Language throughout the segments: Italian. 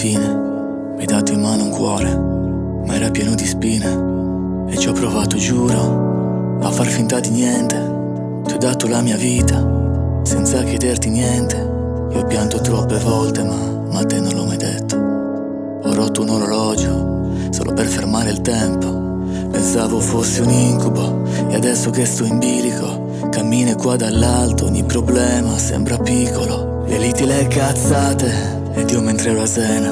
fine. Mi hai dato in mano un cuore, ma era pieno di spine. E ci ho provato, giuro, a far finta di niente. Ti ho dato la mia vita, senza chiederti niente. Io ho pianto troppe volte, ma a te non l'ho mai detto. Ho rotto un orologio, solo per fermare il tempo. Pensavo fosse un incubo, e adesso che sto in bilico, cammino qua dall'alto, ogni problema sembra piccolo. Le liti, le cazzate, ed io mentre ero a cena.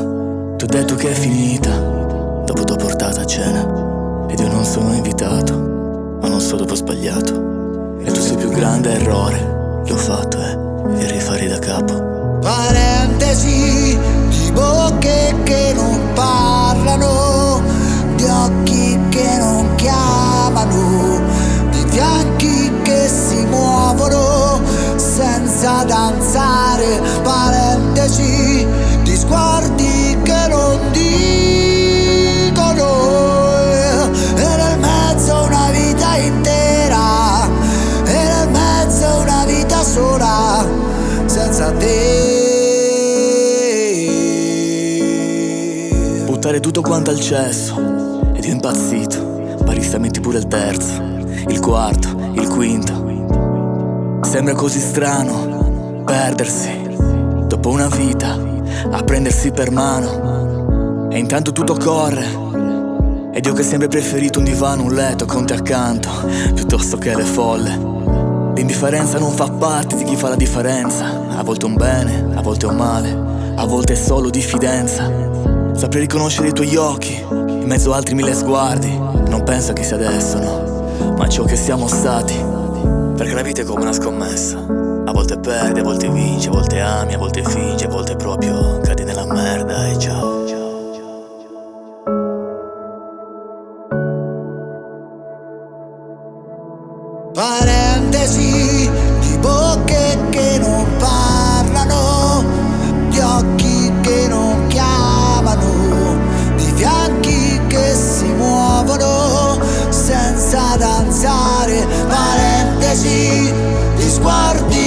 T'ho detto che è finita, dopo t'ho portato a cena. Ed io non sono invitato, ma non so dove ho sbagliato. E tu sei il più grande errore che ho fatto, e rifarei da capo. Parentesi di bocche che non parlano, di occhi che non chiamano, di fianchi che si muovono senza danzare. Parentesi di sguardi che non dicono, e nel mezzo una vita intera, e nel mezzo una vita sola senza te. Buttare tutto quanto al cesso, ed io impazzito. Barista, metti pure il terzo, il quarto, il quinto. Sembra così strano perdersi dopo una vita, a prendersi per mano. E intanto tutto corre, ed io che ho sempre preferito un divano, un letto con te accanto, piuttosto che le folle. L'indifferenza non fa parte di chi fa la differenza. A volte un bene, a volte un male, a volte è solo diffidenza. Saprei riconoscere i tuoi occhi in mezzo a altri mille sguardi. Non penso a chi sia adesso, no, ma a ciò che siamo stati. Perché la vita è come una scommessa. A volte perdi, a volte vinci, a volte ami, a volte fingi, a volte proprio cadi nella merda e ciao. Parentesi di bocche che non parlano, di occhi che non chiamano, di fianchi che si muovono senza danzare. Parentesi di sguardi